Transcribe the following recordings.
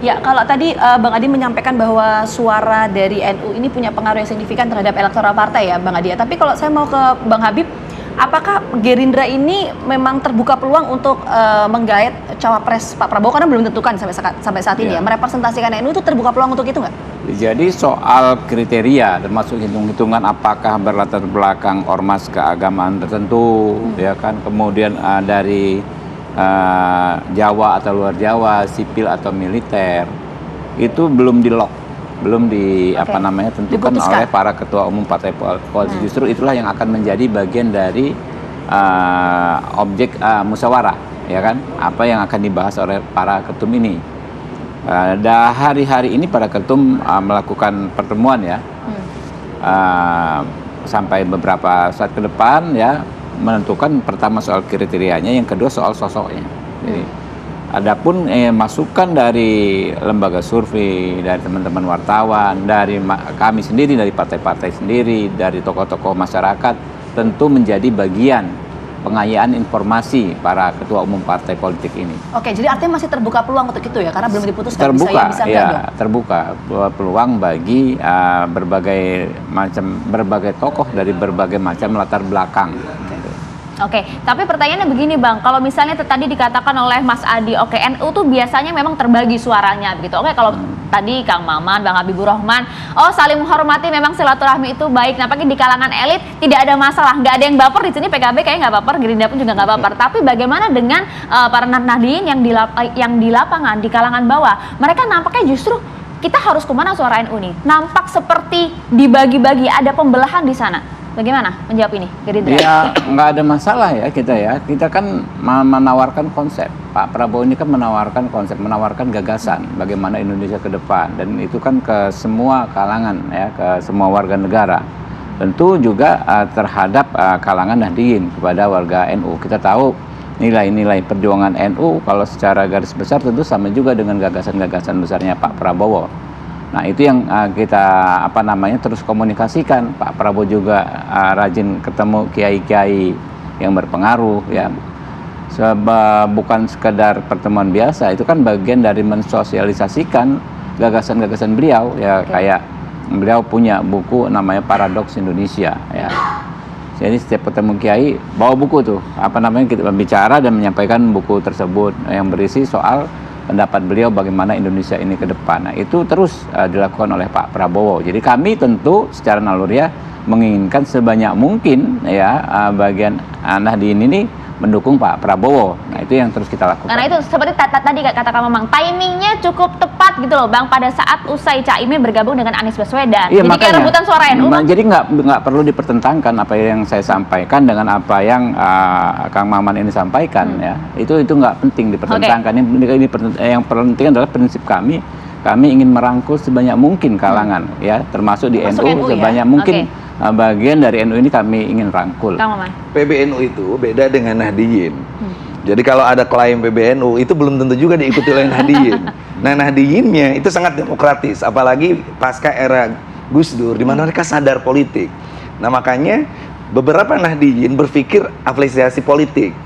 Ya, kalau tadi Bang Adi menyampaikan bahwa suara dari NU ini punya pengaruh yang signifikan terhadap elektoral partai ya, Bang Adi. Tapi kalau saya mau ke Bang Habib, apakah Gerindra ini memang terbuka peluang untuk menggait cawapres Pak Prabowo, karena belum tentukan sampai saat ini ya, merepresentasikan NU itu terbuka peluang untuk itu nggak? Jadi soal kriteria termasuk hitung-hitungan apakah berlatar belakang ormas keagamaan tertentu, ya kan, kemudian dari Jawa atau luar Jawa, sipil atau militer, itu belum di lock, belum tentukan oleh para ketua umum partai koalisi. Justru itulah yang akan menjadi bagian dari objek musyawarah, ya kan, apa yang akan dibahas oleh para ketum ini. Hari-hari ini para ketum melakukan pertemuan ya, sampai beberapa saat ke depan ya, menentukan pertama soal kriterianya, yang kedua soal sosoknya. Jadi, adapun masukan dari lembaga survei, dari teman-teman wartawan, dari kami sendiri, dari partai-partai sendiri, dari tokoh-tokoh masyarakat, tentu menjadi bagian pengayaan informasi para ketua umum partai politik ini. Oke, jadi artinya masih terbuka peluang untuk itu ya, karena belum diputuskan. Terbuka, bisa ya, terbuka peluang bagi berbagai tokoh dari berbagai macam latar belakang. Oke, tapi pertanyaannya begini Bang, kalau misalnya tadi dikatakan oleh Mas Adi, oke, NU tuh biasanya memang terbagi suaranya begitu. Oke, kalau tadi Kang Maman, Bang Habibur Rahman, saling menghormati, memang silaturahmi itu baik. Nampaknya di kalangan elit tidak ada masalah, nggak ada yang baper di sini. PKB kayaknya nggak baper, Gerindra pun juga nggak baper. Tapi bagaimana dengan para nahdliyin yang di lapangan, di kalangan bawah? Mereka nampaknya justru kita harus kemana suara NU nih? Nampak seperti dibagi-bagi, ada pembelahan di sana. Bagaimana menjawab ini, Gerindra? Ya, nggak ada masalah ya kita ya. Kita kan menawarkan konsep. Pak Prabowo ini kan menawarkan konsep, menawarkan gagasan bagaimana Indonesia ke depan. Dan itu kan ke semua kalangan ya, ke semua warga negara. Tentu juga terhadap kalangan nahdliyin, kepada warga NU. Kita tahu nilai-nilai perjuangan NU kalau secara garis besar tentu sama juga dengan gagasan-gagasan besarnya Pak Prabowo. Nah, itu yang kita terus komunikasikan. Pak Prabowo juga rajin ketemu kiai-kiai yang berpengaruh ya. Bukan sekedar pertemuan biasa, itu kan bagian dari mensosialisasikan gagasan-gagasan beliau ya. Kayak beliau punya buku namanya Paradoks Indonesia ya. Jadi setiap ketemu kiai bawa buku tuh, kita berbicara dan menyampaikan buku tersebut yang berisi soal pendapat beliau bagaimana Indonesia ini ke depan. Nah, itu terus dilakukan oleh Pak Prabowo. Jadi kami tentu secara naluriah menginginkan sebanyak mungkin ya bagian nahdliyin ini mendukung Pak Prabowo. Nah, itu yang terus kita lakukan. Karena itu seperti tadi kata Kang Mamang, timingnya cukup tepat gitu loh Bang, pada saat usai Caimin bergabung dengan Anies Baswedan. Iya, jadi makanya, kayak rebutan suara NU. Jadi nggak perlu dipertentangkan apa yang saya sampaikan dengan apa yang Kang Maman ini sampaikan ya. Itu nggak penting dipertentangkan. Yang penting adalah prinsip kami. Kami ingin merangkul sebanyak mungkin kalangan ya, termasuk di NU sebanyak mungkin. Bagian dari NU ini kami ingin rangkul. PBNU itu beda dengan nahdliyin. Jadi kalau ada klaim PBNU itu belum tentu juga diikuti oleh nahdliyin. Nah, nahdliyinnya itu sangat demokratis, apalagi pasca era Gus Dur, di mana mereka sadar politik. Nah, makanya beberapa nahdliyin berpikir afiliasi politik.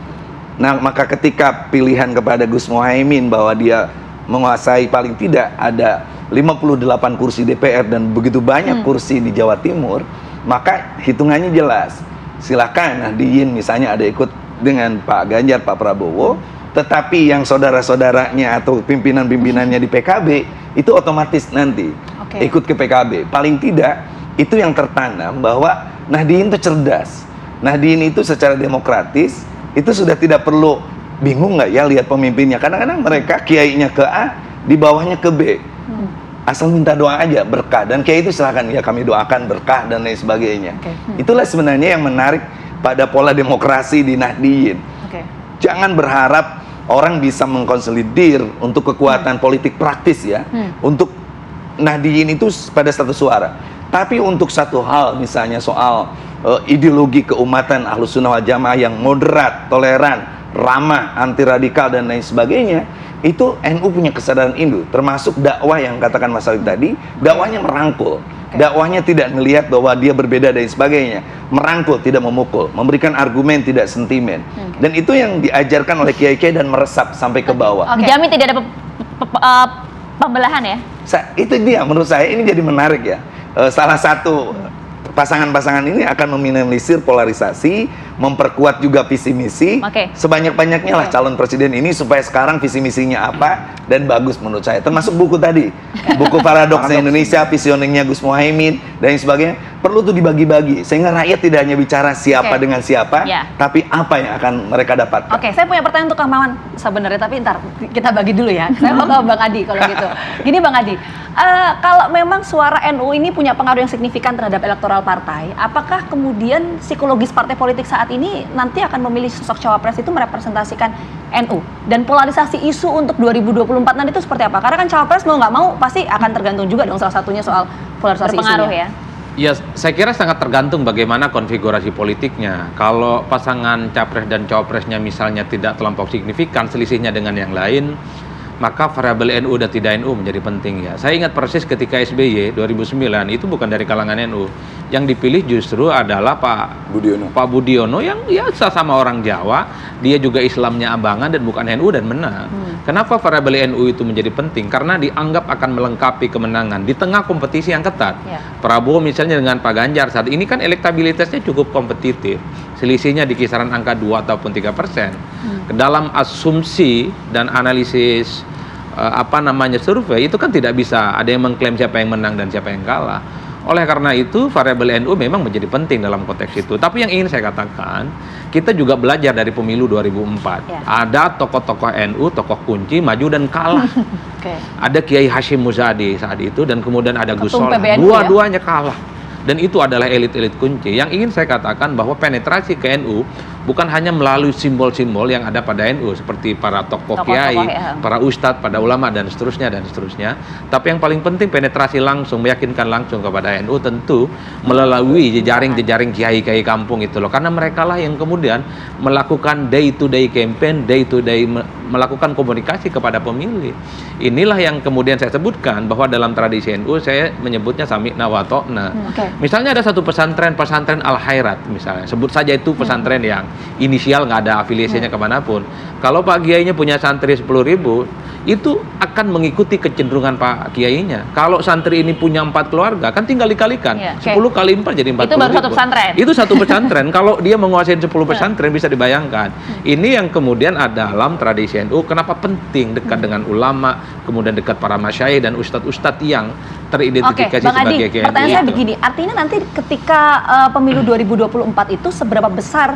Nah, maka ketika pilihan kepada Gus Muhaimin bahwa dia menguasai paling tidak ada 58 kursi DPR dan begitu banyak kursi di Jawa Timur, maka hitungannya jelas. Silakan nahdliyin misalnya ada ikut dengan Pak Ganjar, Pak Prabowo, tetapi yang saudara-saudaranya atau pimpinan-pimpinannya di PKB itu otomatis nanti ikut ke PKB. Paling tidak itu yang tertanam bahwa nahdliyin itu cerdas. Nahdliyin itu secara demokratis itu sudah tidak perlu bingung nggak ya lihat pemimpinnya. Kadang-kadang mereka kiainya ke A, di bawahnya ke B. Asal minta doa aja, berkah. Dan kiai itu silahkan, ya kami doakan berkah dan lain sebagainya. Itulah sebenarnya yang menarik pada pola demokrasi di nahdliyin. Jangan berharap orang bisa mengkonsolidir untuk kekuatan politik praktis ya. Untuk nahdliyin itu pada satu suara. Tapi untuk satu hal, misalnya soal ideologi keumatan Ahlus Sunnah wal Jamaah yang moderat, toleran, ramah, anti radikal dan lain sebagainya, itu NU punya kesadaran induk, termasuk dakwah yang katakan Mas Alif tadi, dakwahnya merangkul. Dakwahnya tidak melihat bahwa dia berbeda dan sebagainya, merangkul, tidak memukul, memberikan argumen, tidak sentimen. Dan itu yang diajarkan oleh kiai-kiai dan meresap sampai ke bawah. Dijamin tidak ada pembelahan ya. Itu dia menurut saya ini jadi menarik ya. Salah satu pasangan-pasangan ini akan meminimalisir polarisasi, memperkuat juga visi misi. Oke. Sebanyak-banyaknya lah calon presiden ini supaya sekarang visi misinya apa dan bagus menurut saya. Termasuk buku tadi, buku Paradoksnya Indonesia, visioningnya Gus Muhaimin dan sebagainya. Perlu tuh dibagi-bagi sehingga rakyat tidak hanya bicara siapa dengan siapa, tapi apa yang akan mereka dapatkan. Oke, saya punya pertanyaan untuk Kang Maman sebenarnya, tapi ntar kita bagi dulu ya. Saya mau ke Bang Adi kalau gitu. Gini Bang Adi, kalau memang suara NU ini punya pengaruh yang signifikan terhadap elektoral partai, apakah kemudian psikologis partai politik saat ini nanti akan memilih sosok cawapres itu merepresentasikan NU? Dan polarisasi isu untuk 2024 nanti itu seperti apa? Karena kan cawapres mau nggak mau pasti akan tergantung juga dong salah satunya soal polarisasi Berpengaruh isunya. ya. Ya, saya kira sangat tergantung bagaimana konfigurasi politiknya. Kalau pasangan capres dan cawapresnya misalnya tidak terlampau signifikan selisihnya dengan yang lain, maka variabel NU dan tidak NU menjadi penting ya. Saya ingat persis ketika SBY 2009 itu bukan dari kalangan NU. Yang dipilih justru adalah Pak Budiono yang ya sama orang Jawa, dia juga Islamnya abangan dan bukan NU dan menang. Kenapa variabel NU itu menjadi penting? Karena dianggap akan melengkapi kemenangan di tengah kompetisi yang ketat. Prabowo misalnya dengan Pak Ganjar saat ini kan elektabilitasnya cukup kompetitif. Selisihnya di kisaran angka 2 ataupun 3%. Dalam asumsi dan analisis survei itu kan tidak bisa ada yang mengklaim siapa yang menang dan siapa yang kalah. Oleh karena itu variabel NU memang menjadi penting dalam konteks itu. Tapi yang ingin saya katakan, kita juga belajar dari pemilu 2004. Ada tokoh-tokoh NU, tokoh kunci maju dan kalah. Ada Kiai Hashim Muzadi saat itu dan kemudian ada Gus Solah. Dua-duanya kalah. Dan itu adalah elit-elit kunci. Yang ingin saya katakan bahwa penetrasi ke NU bukan hanya melalui simbol-simbol yang ada pada NU seperti para tokoh kiai, para ustadz, pada ulama dan seterusnya. Tapi yang paling penting penetrasi langsung, meyakinkan langsung kepada NU tentu melalui jejaring-jejaring kiai-kiai kampung itu loh. Karena mereka lah yang kemudian melakukan day-to-day campaign, day-to-day melakukan komunikasi kepada pemilih. Inilah yang kemudian saya sebutkan bahwa dalam tradisi NU saya menyebutnya sami'na wa ta'na. Misalnya ada satu pesantren Al-Khairat misalnya, sebut saja itu pesantren yang inisial nggak ada afiliasinya kemanapun. Kalau Pak Kiainya punya santri 10.000, itu akan mengikuti kecenderungan Pak Kiainya. Kalau santri ini punya 4 keluarga, kan tinggal dikalikan. 10 kali 4 jadi 40.000. Itu baru satu pesantren. Itu satu pesantren. Kalau dia menguasai 10 pesantren bisa dibayangkan. Ini yang kemudian ada dalam tradisi NU. Kenapa penting dekat dengan ulama, kemudian dekat para masyayikh dan ustadz-ustadz yang teridentifikasi sebagai KNU. Pertanyaan saya begini, artinya nanti ketika pemilu 2024 itu seberapa besar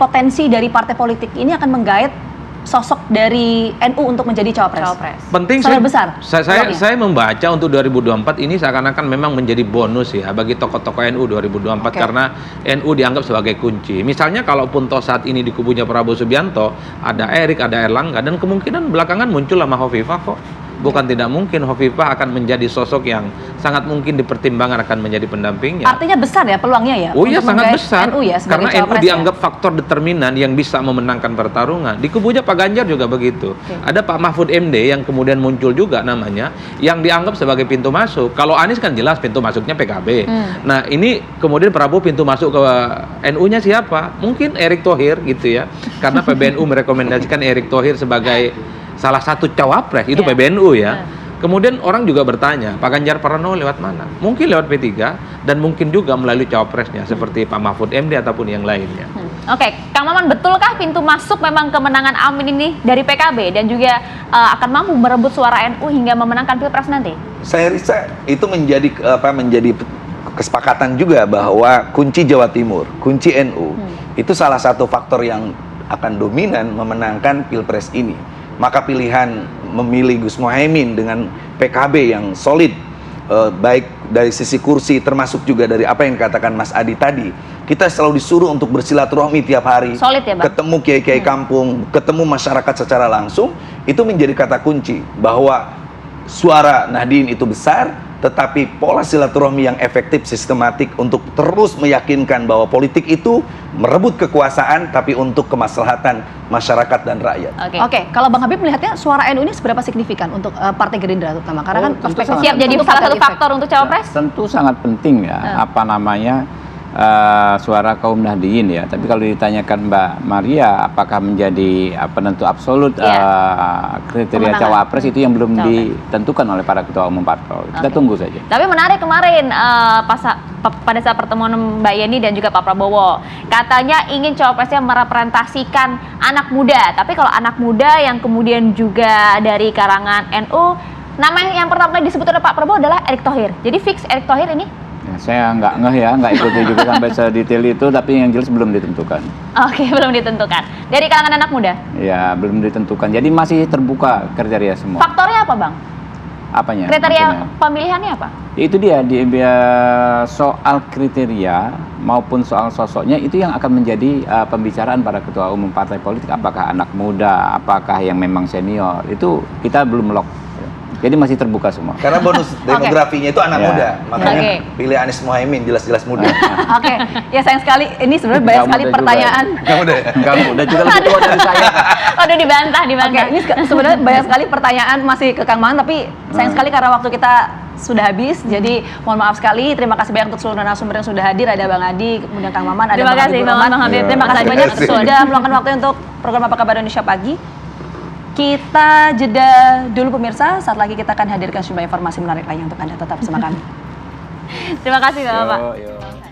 potensi dari partai politik ini akan menggait sosok dari NU untuk menjadi cawapres? Penting besar. Saya membaca untuk 2024 ini seakan-akan memang menjadi bonus ya bagi tokoh-tokoh NU 2024 karena NU dianggap sebagai kunci. Misalnya kalaupun toh saat ini di kubunya Prabowo Subianto ada Erik, ada Erlangga dan kemungkinan belakangan muncul nama Hovifah kok. Bukan tidak mungkin Hovifah akan menjadi sosok yang sangat mungkin dipertimbangkan akan menjadi pendampingnya. Artinya besar ya peluangnya ya? Oh iya sangat besar. NU ya, karena NU dianggap faktor determinan yang bisa memenangkan pertarungan. Di kubunya Pak Ganjar juga begitu. Ada Pak Mahfud MD yang kemudian muncul juga namanya yang dianggap sebagai pintu masuk. Kalau Anies kan jelas pintu masuknya PKB. Nah ini kemudian Prabowo pintu masuk ke NU-nya siapa? Mungkin Erick Thohir gitu ya. Karena PBNU merekomendasikan Erick Thohir sebagai salah satu cawapres itu PBNU ya. Kemudian orang juga bertanya, Pak Ganjar Pranowo lewat mana? Mungkin lewat P3 dan mungkin juga melalui cawapresnya seperti Pak Mahfud MD ataupun yang lainnya. Oke, Kang Maman, betulkah pintu masuk memang kemenangan Amin ini dari PKB dan juga akan mampu merebut suara NU hingga memenangkan Pilpres nanti? Saya rasa itu menjadi kesepakatan juga bahwa kunci Jawa Timur, kunci NU itu salah satu faktor yang akan dominan memenangkan Pilpres ini. Maka pilihan memilih Gus Muhaimin dengan PKB yang solid, baik dari sisi kursi termasuk juga dari apa yang dikatakan Mas Adi tadi. Kita selalu disuruh untuk bersilaturahmi tiap hari, solid ya, Bang? Ketemu kiai-kiai kampung, ketemu masyarakat secara langsung, itu menjadi kata kunci bahwa suara Nahdien itu besar, tetapi pola silaturahmi yang efektif, sistematik untuk terus meyakinkan bahwa politik itu merebut kekuasaan tapi untuk kemaslahatan masyarakat dan rakyat. Oke, kalau Bang Habib melihatnya suara NU ini seberapa signifikan untuk Partai Gerindra terutama? Karena kan siap jadi salah satu faktor untuk cawapres? Tentu sangat penting ya, suara kaum Nahdliyin ya. Tapi kalau ditanyakan Mbak Maria, apakah menjadi penentu absolut kriteria Pemenangan. cawapres, itu yang belum Cawapres. ditentukan oleh para ketua umum parpol. Kita Oke. tunggu saja. Tapi menarik kemarin pada saat pertemuan Mbak Yeni dan juga Pak Prabowo, katanya ingin cawapresnya merepresentasikan anak muda. Tapi kalau anak muda yang kemudian juga dari kalangan NU, nama yang pertama kali disebut oleh Pak Prabowo adalah Erick Thohir. Jadi fix Erick Thohir ini? Ya, saya nggak ngeh ya, nggak ikuti juga sampai sedetail itu, tapi yang jelas belum ditentukan. Oke, belum ditentukan. Dari kalangan anak muda. Ya, belum ditentukan. Jadi masih terbuka kriteria semua. Faktornya apa, Bang? Apanya? Kriteria maksudnya? pemilihannya apa? Itu dia, soal kriteria maupun soal sosoknya itu yang akan menjadi pembicaraan para ketua umum partai politik. Apakah anak muda, apakah yang memang senior, itu kita belum lock. Jadi masih terbuka semua. Karena bonus demografinya itu anak Ya. muda, makanya Oke. pilih Anies Muhaimin, jelas-jelas muda. Oke, ya sayang sekali ini sebenarnya banyak Nggak sekali mudah juga. pertanyaan. Nggak muda ya? Enggak muda juga lebih tua dari saya. Waduh, dibantah. Oke, ini sebenarnya banyak sekali pertanyaan masih ke Kang Maman, tapi sayang sekali karena waktu kita sudah habis. Jadi mohon maaf sekali. Terima kasih banyak untuk seluruh narasumber yang sudah hadir. Ada Bang Adi, kemudian Kang Maman, ada Terima Bang kasih, Habibur Bang Rahman. Bang Habib. Terima kasih Terima banyak kasih sudah meluangkan waktu untuk program Apa Kabar Indonesia Pagi. Kita jeda dulu pemirsa, saat lagi kita akan hadirkan sejumlah informasi menarik lainnya untuk Anda. Tetap bersama kami. Terima kasih, Bapak. Yo, yo.